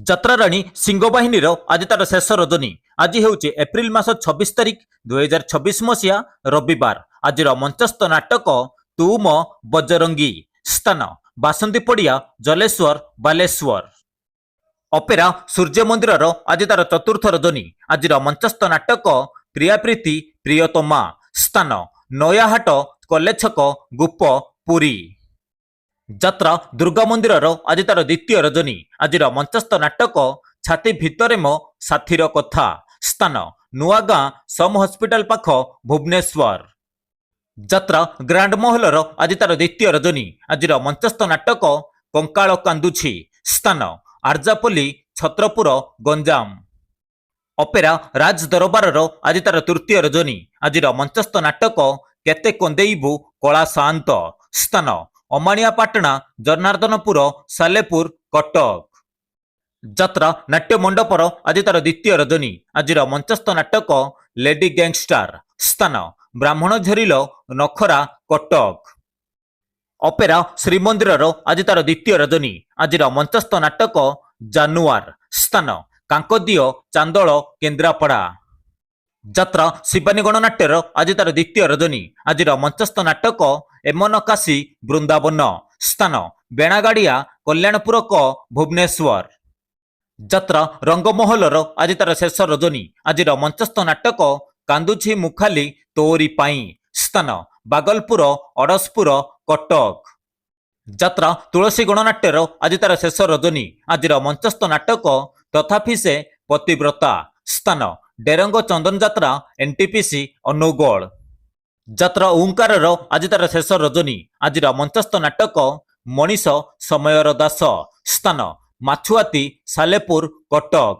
ଯାତ୍ରାରାଣୀ ସିଂହବାହିନୀର ଆଜି ତାର ଶେଷ ରଜନୀ। ଆଜି ହେଉଛି ଏପ୍ରିଲ ମାସ 26 ତାରିଖ 2026 ମସିହା ରବିବାର। ଆଜିର ମଞ୍ଚସ୍ଥ ନାଟକ ତୁ ମୋ ବଜରଙ୍ଗୀ। ସ୍ଥାନ ବାସନ୍ତୀ ପଡ଼ିଆ, ଜଲେଶ୍ୱର, ବାଲେଶ୍ୱର। ଅପେରା ସୂର୍ଯ୍ୟ ମନ୍ଦିରର ଆଜି ତାର ଚତୁର୍ଥ ରଜନୀ। ଆଜିର ମଞ୍ଚସ୍ଥ ନାଟକ ପ୍ରିୟା ପ୍ରୀତି ପ୍ରିୟତମା। ସ୍ଥାନ ନୟାହାଟ, କଲେଜ ଛକ, ଗୋପ, ପୁରୀ। ଯାତ୍ରା ଦୁର୍ଗା ମନ୍ଦିରର ଆଜି ତାର ଦ୍ୱିତୀୟ ରଜନୀ। ଆଜିର ମଞ୍ଚସ୍ଥ ନାଟକ ଛାତି ଭିତରେ ମୋ ସାଥୀର କଥା। ସ୍ଥାନ ନୂଆଗାଁ ସମ ହସ୍ପିଟାଲ ପାଖ, ଭୁବନେଶ୍ୱର। ଯାତ୍ରା ଗ୍ରାଣ୍ଡ ମହଲର ଆଜି ତାର ଦ୍ୱିତୀୟ ରଜନୀ। ଆଜିର ମଞ୍ଚସ୍ଥ ନାଟକ କଙ୍କାଳ କାନ୍ଦୁଛି। ସ୍ଥାନ ଆର୍ଜାପଲ୍ଲୀ, ଛତ୍ରପୁର, ଗଞ୍ଜାମ। ଅପେରା ରାଜ ଦରବାରର ଆଜି ତାର ତୃତୀୟ ରଜନୀ। ଆଜିର ମଞ୍ଚସ୍ଥ ନାଟକ କେତେ କନ୍ଦେଇବୁ କଳା ସାଆନ୍ତ। ସ୍ଥାନ ଅମାଣିଆପାଟଣା, ଜନାର୍ଦ୍ଦନପୁର, ସାଲେପୁର, କଟକ। ଯାତ୍ରା ନାଟ୍ୟ ମଣ୍ଡପର ଆଜି ତାର ଦ୍ୱିତୀୟ ରଜନୀ। ଆଜିର ମଞ୍ଚସ୍ଥ ନାଟକ ଲେଡି ଗ୍ୟାଙ୍ଗଷ୍ଟାର। ସ୍ଥାନ ବ୍ରାହ୍ମଣ ଝରିଲ, ନଖରା, କଟକ। ଅପେରା ଶ୍ରୀମନ୍ଦିରର ଆଜି ତାର ଦ୍ୱିତୀୟ ରଜନୀ। ଆଜିର ମଞ୍ଚସ୍ଥ ନାଟକ ଜାନୁଆର। ସ୍ଥାନ କାଙ୍କଦିଅ, ଚାନ୍ଦଳ, କେନ୍ଦ୍ରାପଡ଼ା। ଯାତ୍ରା ଶିବାନୀ ଗଣନାଟ୍ୟର ଆଜି ତାର ଦ୍ୱିତୀୟ ରଜନୀ। ଆଜିର ମଞ୍ଚସ୍ଥ ନାଟକ ଏମନ କାଶୀ, ବୃନ୍ଦାବନ। ସ୍ଥାନ ବେଣାଗାଡ଼ିଆ, କଲ୍ୟାଣପୁର କ, ଭୁବନେଶ୍ୱର। ଯାତ୍ରା ରଙ୍ଗମହଲର ଆଜି ତାର ଶେଷ ରଜନୀ। ଆଜିର ମଞ୍ଚସ୍ଥ ନାଟକ କାନ୍ଦୁଛି ମୁଁ ଖାଲି ତୋରି ପାଇଁ। ସ୍ଥାନ ବାଗଲପୁର, ଅଡ଼ଶପୁର, କଟକ। ଯାତ୍ରା ତୁଳସୀ ଗଣନାଟ୍ୟର ଆଜି ତାର ଶେଷ ରଜନୀ। ଆଜିର ମଞ୍ଚସ୍ଥ ନାଟକ ତଥାପି ସେ ପତିବ୍ରତା। ସ୍ଥାନ ଡେରଙ୍ଗ ଚନ୍ଦନ ଯାତ୍ରା, ଏନ୍ଟିପିସି, ଅନୁଗୋଳ। ଯାତ୍ରା ଓଁକାରର ଆଜି ତାର ଶେଷ ରଜନୀ। ଆଜିର ମଞ୍ଚସ୍ଥ ନାଟକ ମଣିଷ ସମୟର ଦାସ। ସ୍ଥାନ ମାଛୁଆତି, ସାଲେପୁର, କଟକ।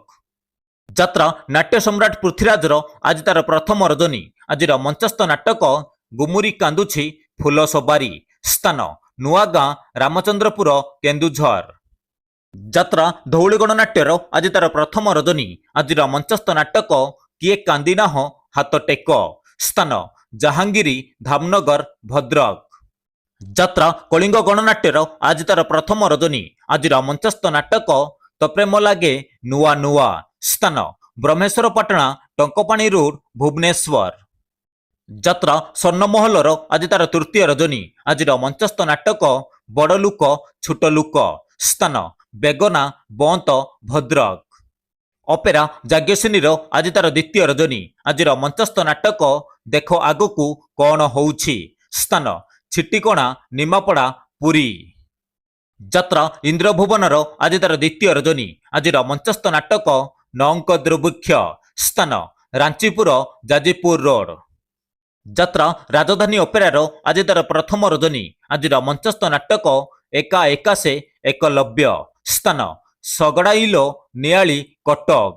ଯାତ୍ରା ନାଟ୍ୟ ସମ୍ରାଟ ପୃଥ୍ୱୀରାଜର ଆଜି ତାର ପ୍ରଥମ ରଜନୀ। ଆଜିର ମଞ୍ଚସ୍ଥ ନାଟକ ଗୁମୁରି କାନ୍ଦୁଛି ଫୁଲ ସବାରି। ସ୍ଥାନ ନୂଆଗାଁ, ରାମଚନ୍ଦ୍ରପୁର, କେନ୍ଦୁଝର। ଯାତ୍ରା ଧଉଳି ଗଣନାଟ୍ୟର ଆଜି ତାର ପ୍ରଥମ ରଜନୀ। ଆଜିର ମଞ୍ଚସ୍ଥ ନାଟକ କିଏ କାନ୍ଦିନାହଁ ହାତ ଟେକ। ସ୍ଥାନ ଜାହାଙ୍ଗୀରି, ଧାମନଗର, ଭଦ୍ରକ। ଯାତ୍ରା କଳିଙ୍ଗ ଗଣନାଟ୍ୟର ଆଜି ତାର ପ୍ରଥମ ରଜନୀ। ଆଜିର ମଞ୍ଚସ୍ଥ ନାଟକ ତ ପ୍ରେମ ଲାଗେ ନୂଆ ନୂଆ। ସ୍ଥାନ ବ୍ରହ୍ମେଶ୍ୱର ପାଟଣା, ଟଙ୍କପାଣି ରୋଡ, ଭୁବନେଶ୍ୱର। ଯାତ୍ରା ସ୍ୱର୍ଣ୍ଣମହଲର ଆଜି ତାର ତୃତୀୟ ରଜନୀ। ଆଜିର ମଞ୍ଚସ୍ଥ ନାଟକ ବଡ଼ ଲୋକ ଛୋଟ ଲୋକ। ସ୍ଥାନ ବେଗନା, ବନ୍ତ, ଭଦ୍ରକ। ଅପେରା ଯାଜ୍ଞସେନୀର ଆଜି ତାର ଦ୍ୱିତୀୟ ରଜନୀ। ଆଜିର ମଞ୍ଚସ୍ଥ ନାଟକ ଦେଖ ଆଗକୁ କଣ ହଉଛି। ସ୍ଥାନ ଛିଟିକଣା, ନିମାପଡ଼ା, ପୁରୀ। ଯାତ୍ରା ଇନ୍ଦ୍ରଭୁବନର ଆଜି ତାର ଦ୍ୱିତୀୟ ରଜନୀ। ଆଜିର ମଞ୍ଚସ୍ଥ ନାଟକ ନଅଙ୍କ ଦୁର୍ଭିକ୍ଷ। ସ୍ଥାନ ରାଞ୍ଚିପୁର, ଯାଜପୁର ରୋଡ। ଯାତ୍ରା ରାଜଧାନୀ ଅପେରାର ଆଜି ତାର ପ୍ରଥମ ରଜନୀ। ଆଜିର ମଞ୍ଚସ୍ଥ ନାଟକ ଏକା ଏକା ସେ ଏକଲବ୍ୟ। ସ୍ଥାନ ଶଗଡ଼ାଇଲୋ, ନିଆଳି, କଟକ।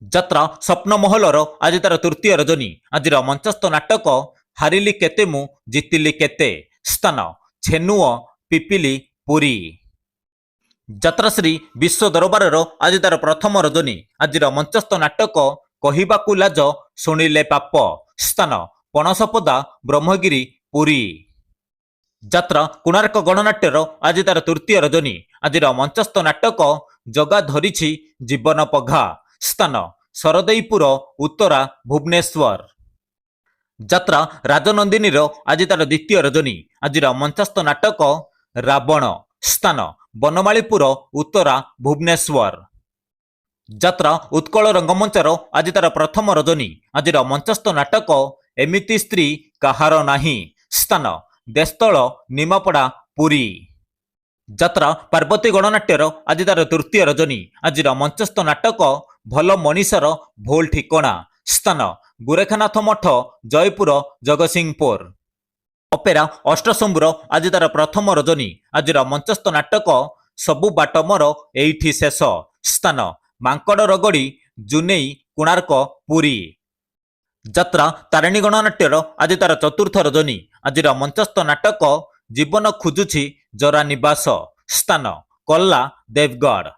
ଯାତ୍ରା ସ୍ୱପ୍ନମହଲର ଆଜି ତାର ତୃତୀୟ ରଜନୀ। ଆଜିର ମଞ୍ଚସ୍ଥ ନାଟକ ହାରିଲି କେତେ ମୁଁ ଜିତିଲି କେତେ। ସ୍ଥାନ ଛେନୁଅ, ପିପିଲି, ପୁରୀ। ଯାତ୍ରାଶ୍ରୀ ବିଶ୍ୱ ଦରବାରର ଆଜି ତାର ପ୍ରଥମ ରଜନୀ। ଆଜିର ମଞ୍ଚସ୍ଥ ନାଟକ କହିବାକୁ ଲାଜ, ଶୁଣିଲେ ପାପ। ସ୍ଥାନ ପଣସପଦା, ବ୍ରହ୍ମଗିରି, ପୁରୀ। ଯାତ୍ରା କୋଣାର୍କ ଗଣନାଟ୍ୟର ଆଜି ତାର ତୃତୀୟ ରଜନୀ। ଆଜିର ମଞ୍ଚସ୍ଥ ନାଟକ ଜଗା ଧରିଛି ଜୀବନ ପଘା। ସ୍ଥାନ ଶରଦେଇପୁର, ଉତ୍ତରା, ଭୁବନେଶ୍ୱର। ଯାତ୍ରା ରାଜନନ୍ଦିନୀର ଆଜି ତାର ଦ୍ୱିତୀୟ ରଜନୀ। ଆଜିର ମଞ୍ଚସ୍ଥ ନାଟକ ରାବଣ। ସ୍ଥାନ ବନମାଳୀପୁର, ଉତ୍ତରା, ଭୁବନେଶ୍ୱର। ଯାତ୍ରା ଉତ୍କଳ ରଙ୍ଗମଞ୍ଚର ଆଜି ତାର ପ୍ରଥମ ରଜନୀ। ଆଜିର ମଞ୍ଚସ୍ଥ ନାଟକ ଏମିତି ସ୍ତ୍ରୀ କାହାର ନାହିଁ। ସ୍ଥାନ ଦେସ୍ତଳ, ନିମାପଡ଼ା, ପୁରୀ। ଯାତ୍ରା ପାର୍ବତୀ ଗଣନାଟ୍ୟର ଆଜି ତାର ତୃତୀୟ ରଜନୀ। ଆଜିର ମଞ୍ଚସ୍ଥ ନାଟକ ଭଲ ମଣିଷର ଭୁଲ ଠିକଣା। ସ୍ଥାନ ଗୋରେଖନାଥ ମଠ, ଜୟପୁର, ଜଗତସିଂହପୁର। ଅପେରା ଅଷ୍ଟଶମ୍ଭୁର ଆଜି ତାର ପ୍ରଥମ ରଜନୀ। ଆଜିର ମଞ୍ଚସ୍ଥ ନାଟକ ସବୁ ବାଟ ମୋର ଏଇଠି ଶେଷ। ସ୍ଥାନ ମାଙ୍କଡ଼ ରଗଡ଼ି, ଜୁନେଇ, କୋଣାର୍କ, ପୁରୀ। ଯାତ୍ରା ତାରିଣୀ ଗଣନାଟ୍ୟର ଆଜି ତାର ଚତୁର୍ଥ ରଜନୀ। ଆଜିର ମଞ୍ଚସ୍ଥ ନାଟକ ଜୀବନ ଖୋଜୁଛି ଜରା ନିବାସ। ସ୍ଥାନ କଲ୍ଲା, ଦେବଗଡ଼।